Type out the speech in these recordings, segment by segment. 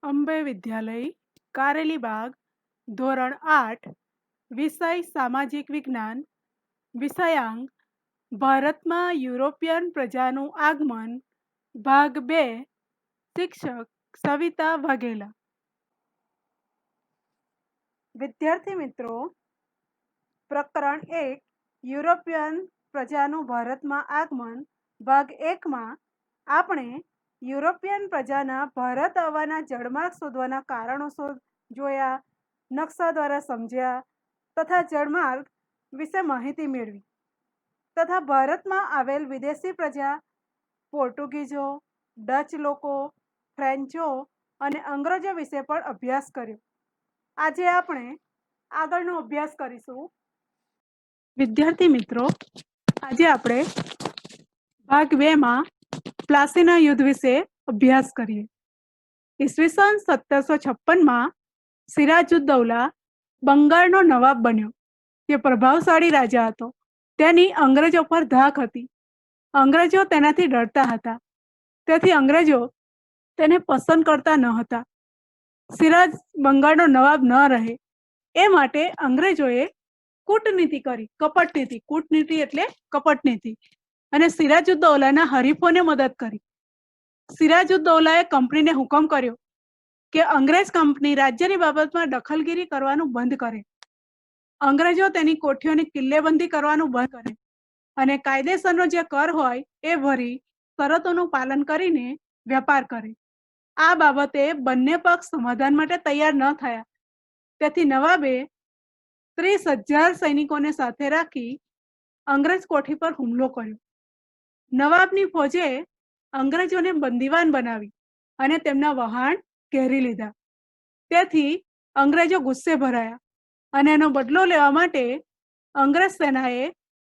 અંબે વિદ્યાલય, કારેલીબાગ, ધોરણ 8, વિષય સામાજિક વિજ્ઞાન, વિષયાંક ભારતમાં યુરોપિયન પ્રજાનું આગમન, ભાગ 2, શિક્ષક સવિતા વાઘેલા. વિદ્યાર્થી મિત્રો, પ્રકરણ 1 યુરોપિયન પ્રજાનું ભારતમાં આગમન, ભાગ 1માં આપણે યુરોપિયન પ્રજાના ભારત આવવાના જળમાર્ગ શોધવાના કારણો જોયા, નકશા દ્વારા સમજ્યા તથા જળમાર્ગ વિશે માહિતી મેળવી તથા ભારતમાં આવેલ વિદેશી પ્રજા પોર્ટુગીઝો, ડચ લોકો, ફ્રેન્ચો અને અંગ્રેજો વિશે પણ અભ્યાસ કર્યો. આજે આપણે આગળનો અભ્યાસ કરીશું. વિદ્યાર્થી મિત્રો, આજે આપણે ભાગ 2માં પ્લાસીના યુદ્ધ વિશે અભ્યાસ કરીએ. ઈસવીસન 1756માં સિરાજુદ્દૌલા બંગાળનો નવાબ બન્યો. તે પ્રભાવશાળી રાજા હતો. તેની અંગ્રેજો પર ધાક હતી. અંગ્રેજો તેનાથી ડરતા હતા. તેથી અંગ્રેજો તેને પસંદ કરતા ન હતા. સિરાજ બંગાળનો નવાબ ન રહે એ માટે અંગ્રેજોએ કૂટનીતિ કરી, કપટનીતિ. કૂટનીતિ એટલે કપટનીતિ. અને સિરાજુદ્દૌલાના હરીફોને મદદ કરી. સિરાજુદ્દૌલાએ કંપનીને હુકમ કર્યો કે અંગ્રેજ કંપની રાજ્યની બાબતમાં દખલગીરી કરવાનું બંધ કરે, અંગ્રેજો તેની કોઠીઓની કિલ્લેબંધી કરવાનું બંધ કરે અને કાયદેસરનો જે કર હોય એ ભરી શરતોનું પાલન કરીને વેપાર કરે. આ બાબતે બંને પક્ષ સમાધાન માટે તૈયાર ન થયા. તેથી નવાબે 30,000 સૈનિકોને સાથે રાખી અંગ્રેજ કોઠી પર હુમલો કર્યો. નવાબની ફોજે અંગ્રેજોને બંદીવાન બનાવી અને તેમના વહાણ ઘેરી લીધા. તેથી અંગ્રેજો ગુસ્સે ભરાયા અને એનો બદલો લેવા માટે અંગ્રેજ સેનાએ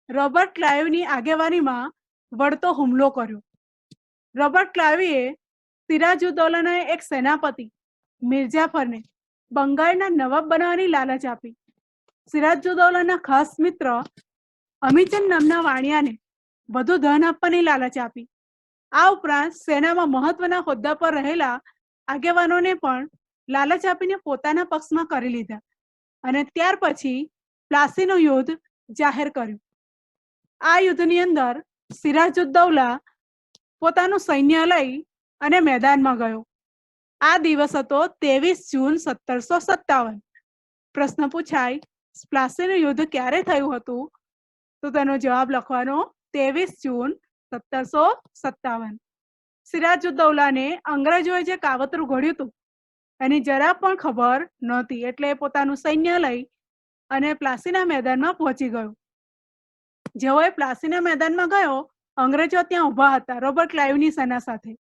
રોબર્ટ ક્લાઇવની આગેવાનીમાં વળતો હુમલો કર્યો. રોબર્ટ ક્લાઇવે સિરાજુદ્દૌલાના એક સેનાપતિ મિર્જાફરને બંગાળના નવાબ બનાવવાની લાલચ આપી. સિરાજુદ્દૌલાના ખાસ મિત્ર અમીચંદ નામના વાણિયાને વધુ ધન આપવાની લાલચ આપી. આ ઉપરાંત સેનામાં મહત્વના હોદ્દા પર રહેલા આગેવાનોને પણ લાલચ આપીને પોતાના પક્ષમાં કરી લીધા અને ત્યાર પછી પ્લાસીનું યુદ્ધ જાહેર કર્યું. આ યુદ્ધની અંદર સિરાજુદ્દૌલા પોતાનું સૈન્ય લઈ અને મેદાનમાં ગયો. આ દિવસ હતો 23 જૂન 1757. પ્રશ્ન પૂછાય, પ્લાસીનું યુદ્ધ ક્યારે થયું હતું? તો તેનો જવાબ લખવાનો 23 જૂન 1757. સિરાજુદ્દૌલાને અંગ્રેજોએ જે કાવતરું ઘડ્યું હતું એની જરા પણ ખબર નહોતી, એટલે પોતાનું સૈન્ય લઈ અને પ્લાસીના મેદાનમાં પહોંચી ગયો. જેવો એ પ્લાસીના મેદાનમાં ગયો, અંગ્રેજો ત્યાં ઊભા હતા રોબર્ટ ક્લાઇવની સેના સાથે.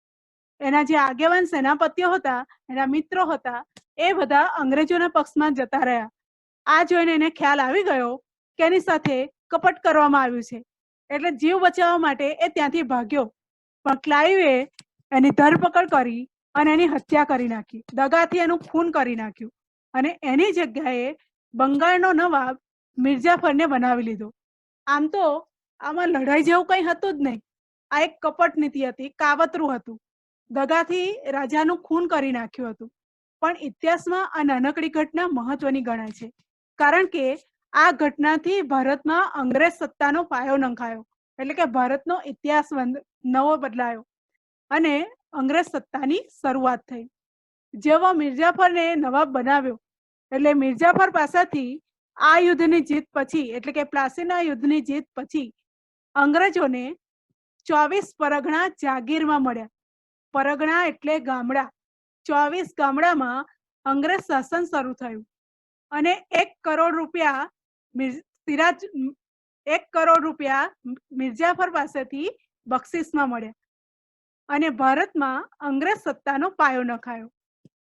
એના જે આગેવાન સેનાપતિઓ હતા, એના મિત્રો હતા, એ બધા અંગ્રેજોના પક્ષમાં જતા રહ્યા. આ જોઈને એને ખ્યાલ આવી ગયો કે એની સાથે કપટ કરવામાં આવ્યું છે, એટલે જીવ બચાવવા માટે એ ત્યાંથી ભાગ્યો. પણ ક્લાઇવે એની ધરપકડ કરી અને એની હત્યા કરી નાખી. દગાથી એનું ખૂન કરી નાખ્યું અને એની જગ્યાએ બંગાળનો નવાબ મિર્જાફરને બનાવી લીધો. આમ તો આમાં લડાઈ જેવું કંઈ હતું જ નહીં. આ એક કપટ નીતિ હતી, કાવતરું હતું. દગાથી રાજાનું ખૂન કરી નાખ્યું હતું. પણ ઇતિહાસમાં આ નાનકડી ઘટના મહત્વની ગણાય છે, કારણ કે આ ઘટનાથી ભારતમાં અંગ્રેજ સત્તાનો પાયો નંખાયો. એટલે કે ભારતનો ઇતિહાસ નવો બદલાયો અને અંગ્રેજ સત્તાની શરૂઆત થઈ. જેવો મિર્જાફરને નવાબ બનાવ્યો, એટલે મિર્જાફર પાસેથી આ યુદ્ધની જીત પછી, એટલે કે પ્લાસીના યુદ્ધની જીત પછી અંગ્રેજોને 24 પરગણા જાગીરમાં મળ્યા. પરગણા એટલે ગામડા. 24 ગામડામાં અંગ્રેજ શાસન શરૂ થયું અને 1 કરોડ રૂપિયા મિર્જાફર પાસેથી બક્ષિસમાં મળ્યા અને ભારતમાં અંગ્રેજ સત્તાનો પાયો નખાયો.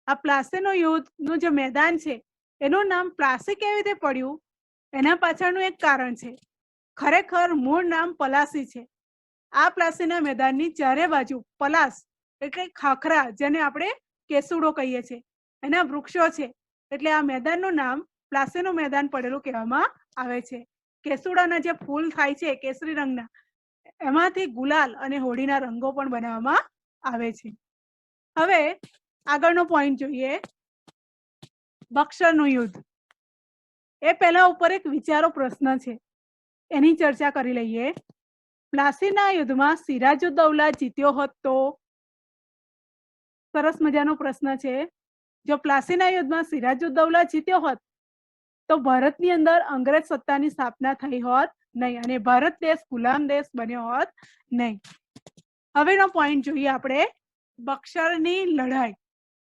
આ પ્લાસીનું યુદ્ધનું જે મેદાન છે એનું નામ પ્લાસી કેવી રીતે પડ્યું, એના પાછળનું એક કારણ છે. ખરેખર મૂળ નામ પલાસી છે. આ પ્લાસીના મેદાનની ચારે બાજુ પલાસ એટલે ખાખરા, જેને આપણે કેસુડો કહીએ છીએ, એના વૃક્ષો છે. એટલે આ મેદાનનું નામ પ્લાસીનું મેદાન પડેલું કહેવામાં આવે છે. કેસુડાના જે ફૂલ થાય છે કેસરી રંગના, એમાંથી ગુલાલ અને હોળીના રંગો પણ બનાવવામાં આવે છે. હવે આગળનો પોઈન્ટ જોઈએ, બક્સરનું યુદ્ધ. એ પહેલા ઉપર એક વિચારો પ્રશ્ન છે, એની ચર્ચા કરી લઈએ. પ્લાસીના યુદ્ધમાં સિરાજુદ્દૌલા જીત્યો હોત તો? સરસ મજાનો પ્રશ્ન છે. જો પ્લાસીના યુદ્ધમાં સિરાજુદ્દૌલા જીત્યો હોત તો ભારતની અંદર અંગ્રેજ સત્તાની સ્થાપના થઈ હોત નહીં અને ભારત દેશ ગુલામ દેશ બન્યો હોત નહીં. હવેનો પોઈન્ટ જોઈએ આપણે, બક્સરની લડાઈ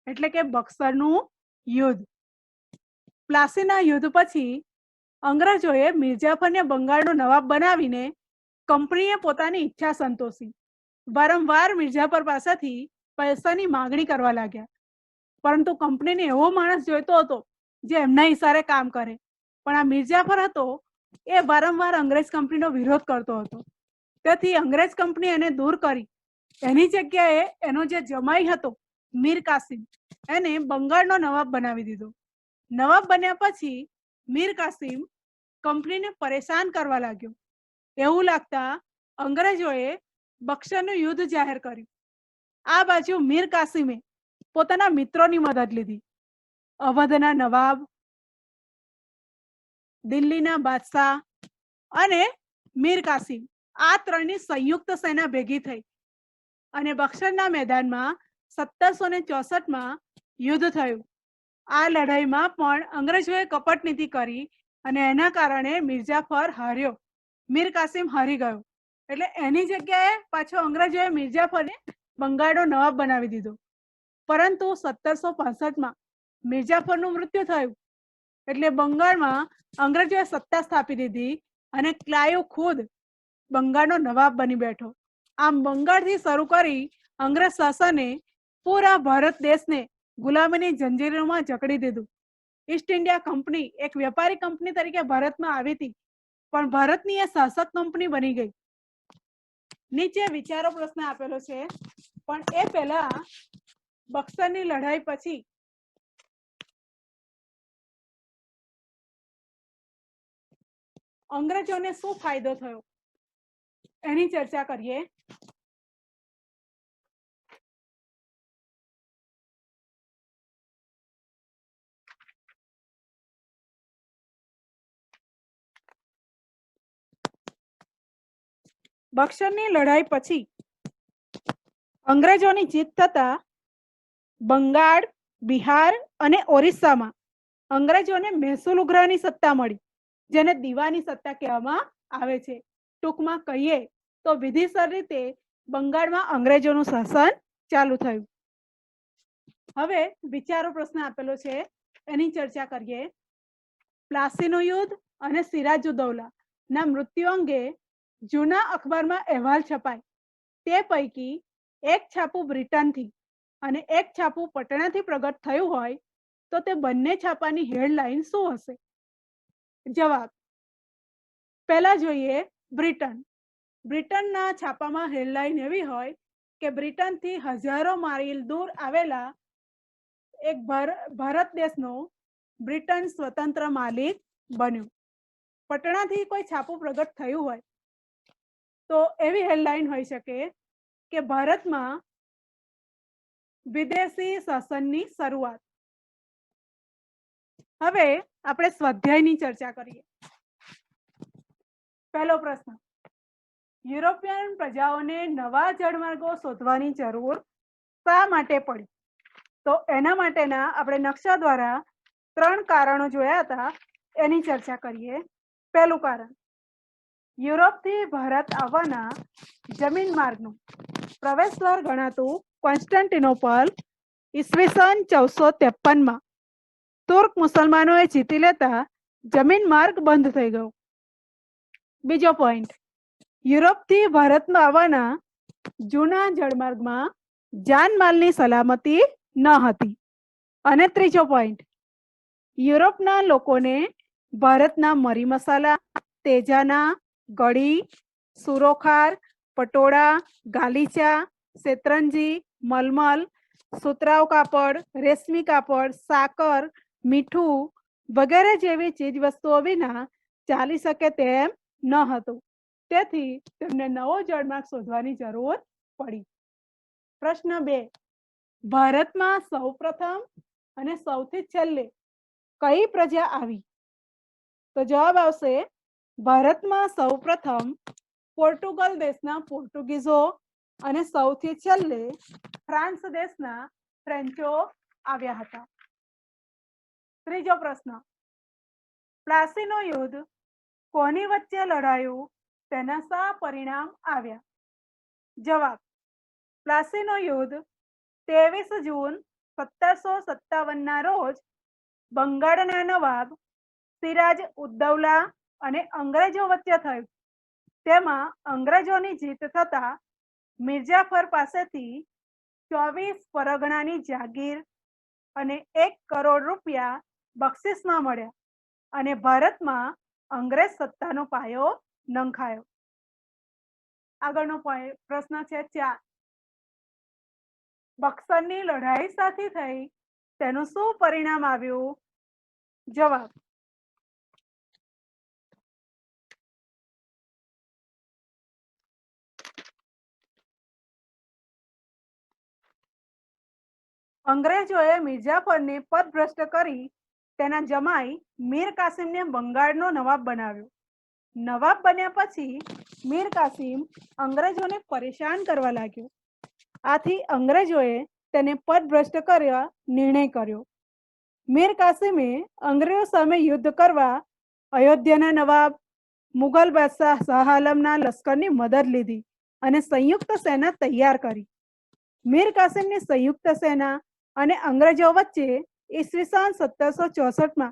એટલે કે બક્સરનું યુદ્ધ. પ્લાસીના યુદ્ધ પછી અંગ્રેજોએ મિર્જાફરને બંગાળનો નવાબ બનાવીને કંપનીએ પોતાની ઈચ્છા સંતોષી. વારંવાર મિર્જાફર પાસેથી પૈસાની માંગણી કરવા લાગ્યા, પરંતુ કંપનીને એવો માણસ જોઈતો હતો જે એમના ઈશારે કામ કરે. પણ આ મિર્જાફર હતો એ વારંવાર અંગ્રેજ કંપનીનો વિરોધ કરતો હતો. તેથી અંગ્રેજ કંપની એને દૂર કરી એની જગ્યાએ એનો જે જમાઈ હતો મીર કાસિમ એને બંગાળનો નવાબ બનાવી દીધો. નવાબ બન્યા પછી મીર કાસિમ કંપનીને પરેશાન કરવા લાગ્યો. એવું લાગતા અંગ્રેજોએ બક્સરનું યુદ્ધ જાહેર કર્યું. આ બાજુ મીર કાસિમે પોતાના મિત્રોની મદદ લીધી. અવધના નવાબ, દિલ્હીના બાદશાહ અને મીર કાસિમ, આ ત્રણની સંયુક્ત સેના ભેગી થઈ અને બક્સરના મેદાનમાં 1764માં યુદ્ધ થયું. આ લડાઈમાં પણ અંગ્રેજોએ કપટ નીતિ કરી અને એના કારણે મિર્જાફર હાર્યો, મીર કાસિમ હારી ગયો. એટલે એની જગ્યાએ પાછો અંગ્રેજોએ મિર્જાફરને બંગાળનો નવાબ બનાવી દીધો. પરંતુ 1765માં મિર્જાફરનું મૃત્યુ થયું એટલે બંગાળમાં અંગ્રેજોએ સત્તા સ્થાપી દીધી અને ક્લાઈવ ખુદ બંગાળનો નવાબ બની બેઠો. આમ બંગાળથી શરૂ કરી અંગ્રેજ શાસને પૂરા ભારત દેશને ગુલામીની જંજીરોમાં જકડી દીધું. ઈસ્ટ ઇન્ડિયા કંપની એક વેપારી કંપની તરીકે ભારતમાં આવી હતી, પણ ભારતની એ શાસક કંપની બની ગઈ. નીચે વિચારો પ્રશ્ન આપેલો છે, પણ એ પહેલા બક્સરની લડાઈ પછી અંગ્રેજોને શું ફાયદો થયો એની ચર્ચા કરીએ. બક્સરની લડાઈ પછી અંગ્રેજોની જીત થતા બંગાળ, બિહાર અને ઓરિસ્સામાં અંગ્રેજોને મહેસૂલ ઉઘરાણી સત્તા મળી, જેને દીવાની સત્તા કહેવામાં આવે છે. ટૂંકમાં કહીએ તો વિધિસર રીતે બંગાળમાં અંગ્રેજોનું શાસન ચાલુ થયું. હવે વિચારો પ્રશ્ન આપેલો છે, એની ચર્ચા કરીએ. પ્લાસીનું યુદ્ધ અને સિરાજુદ્દૌલા ના મૃત્યુ અંગે જૂના અખબારમાં અહેવાલ છપાય. તે પૈકી એક છાપું બ્રિટનથી અને એક છાપું પટણાથી પ્રગટ થયું હોય તો તે બંને છાપાની હેડલાઇન શું હશે? જવાબ, પહેલા જોઈએ બ્રિટન. બ્રિટનના છાપામાં હેડલાઇન એવી હોય કે બ્રિટનથી હજારો માઇલ દૂર આવેલા એક ભારત દેશનો બ્રિટન સ્વતંત્ર માલિક બન્યું. પટણાથી કોઈ છાપું પ્રગટ થયું હોય તો એવી હેડલાઇન હોઈ શકે કે ભારતમાં વિદેશી શાસનની શરૂઆત. હવે આપણે સ્વાધ્યાયની ચર્ચા કરીએ. પહેલો પ્રશ્ન, યુરોપિયન પ્રજાઓને નવા જળમાર્ગો શોધવાની જરૂર શા માટે પડી? તો એના માટેના આપણે નકશા દ્વારા 3 કારણો જોયા હતા, એની ચર્ચા કરીએ. પહેલું કારણ, યુરોપથી ભારત આવવાના જમીન માર્ગનું પ્રવેશ દ્વાર ગણાતું કોન્સ્ટન્ટિનોપલ ઈસવીસન 1453માં તુર્ક મુસલમાનોએ જીતી લેતા જમીન માર્ગ બંધ થઈ ગયો. બીજો પોઈન્ટ, યુરોપથી ભારતમાં આવવાના જૂના જળમાર્ગમાં જાનમાલની સલામતી ન હતી. અને ત્રીજો પોઈન્ટ, યુરોપના લોકોને ભારતના મરી મસાલા, તેજાના, ગળી, સુરોખાર, પટોળા, ગાલીચા, શેતરંજી, મલમલ, સુતરાઉ કાપડ, રેશમી કાપડ, સાકર, મીઠું વગેરે જેવી ચીજ વસ્તુઓ વિના ચાલી શકે તેમ ન હતું. તેથી તેમને નવો જળમાર્ગ શોધવાની જરૂર પડી. પ્રશ્ન 2, ભારતમાં સૌપ્રથમ અને સૌથી છેલ્લે કઈ પ્રજા આવી? તો જવાબ આવશે ભારતમાં સૌપ્રથમ પોર્ટુગલ દેશના પોર્ટુગીઝો અને સૌથી છેલ્લે ફ્રાન્સ દેશના ફ્રેન્ચો આવ્યા હતા. ત્રીજો પ્રશ્ન, પ્લાસીનું યુદ્ધ કોની વચ્ચે લડાયું તેના શા પરિણામ આવ્યા? જવાબ, પ્લાસીનું યુદ્ધ 23 જૂન 1757 ના રોજ બંગાળના નવાબ સિરાજ ઉદ્દૌલા અને અંગ્રેજો વચ્ચે થયું. તેમાં અંગ્રેજોની જીત થતા મિર્જાફર પાસેથી 24 પરગણાની જાગીર અને 1 કરોડ રૂપિયા બક્ષિસમાં મળ્યા અને ભારતમાં અંગ્રેજ સત્તાનો પાયો નંખાયો. આગળનો પ્રશ્ન છે 4. બક્સરની લડાઈ સાથી થઈ તેનું શું પરિણામ આવ્યું? જવાબ, અંગ્રેજોએ મિર્જાફરને પદભ્રષ્ટ કરી તેના જમાઈ મીર કાસિમને બંગાળનો નવાબ બનાવ્યો. નવાબ બન્યા પછી મીર કાસિમ અંગ્રેજોને પરેશાન કરવા લાગ્યો. આથી અંગ્રેજોએ તેને પદભ્રષ્ટ કરવા નિર્ણય કર્યો. મીર કાસિમે અંગ્રેજો સામે યુદ્ધ કરવા અયોધ્યાના નવાબ મુગલ બાદશાહ શાહ આલમના લશ્કરની મદદ લીધી અને સંયુક્ત સેના તૈયાર કરી. મીર કાસિમની સંયુક્ત સેના અને અંગ્રેજો વચ્ચે ઈસવીસન 1764માં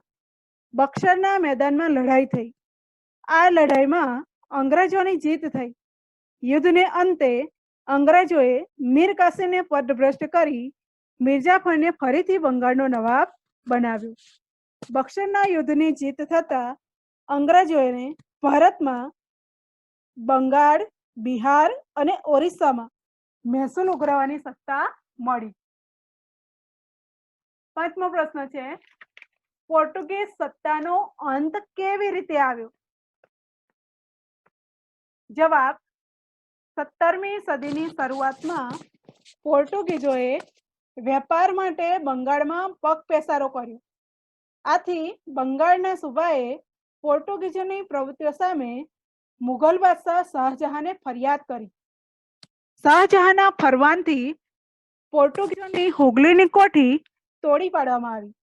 બક્સરના મેદાનમાં લડાઈ થઈ. આ લડાઈમાં અંગ્રેજોની જીત થઈ. યુદ્ધને અંતે અંગ્રેજોએ મીર કાસિમને પદભ્રષ્ટ કરી મિર્જાફરને ફરીથી બંગાળનો નવાબ બનાવ્યો. બક્સરના યુદ્ધની જીત થતા અંગ્રેજોને ભારતમાં બંગાળ, બિહાર અને ઓરિસ્સામાં મહેસૂલ ઉઘરાવવાની સત્તા મળી. 5મો પ્રશ્ન છે, પોર્ટુગીઝ સત્તાનો અંત કેવી રીતે આવ્યો? જવાબ, 17મી સદીની શરૂઆતમાં પોર્ટુગીઝોએ વેપાર માટે બંગાળમાં પગપેસારો કર્યો. આથી બંગાળના સુબાએ પોર્ટુગીઝોની પ્રવૃત્તિઓ સામે મુગલ બાદશાહ શાહજહાંને ફરિયાદ કરી. શાહજહાંના ફરમાનથી પોર્ટુગીઝોની હુગલીની કોઠી તોડી પાડવામાં આવી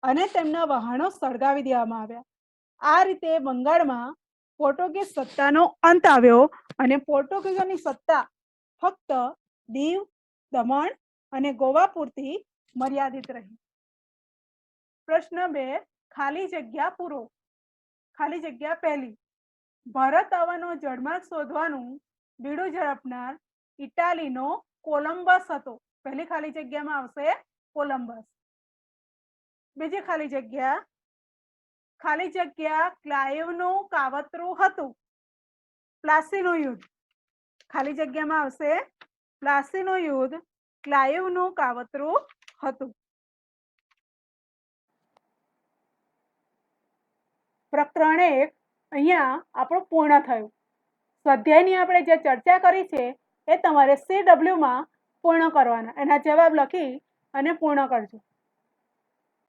અને તેમના વહાણો સળગાવી દેવામાં આવ્યા. આ રીતે બંગાળમાં પોર્ટુગીઝ સત્તાનો અંત આવ્યો અને પોર્ટુગીઝોની સત્તા ફક્ત દીવ, દમણ અને ગોવા પૂરતી મર્યાદિત રહી. પ્રશ્ન 2, ખાલી જગ્યા પૂરો. ખાલી જગ્યા પહેલી, ભારત આવવાનો જળમાર્ગ શોધવાનું બીડું ઝડપનાર ઇટાલીનો કોલંબસ હતો. પહેલી ખાલી જગ્યામાં આવશે કોલંબસ. બીજી ખાલી જગ્યા ક્લાઇવનું કાવતરું હતું. પ્લાસીનું યુદ્ધ. ખાલી જગ્યામાં આવશે પ્લાસીનું યુદ્ધ ક્લાઇવનું કાવતરું હતું. પ્રકરણ 1 અહીંયા આપણું પૂર્ણ થયું. સ્વાધ્યાયની આપણે જે ચર્ચા કરી છે એ તમારે CW માં પૂર્ણ કરવાના. એના જવાબ લખી અને પૂર્ણ કરજો.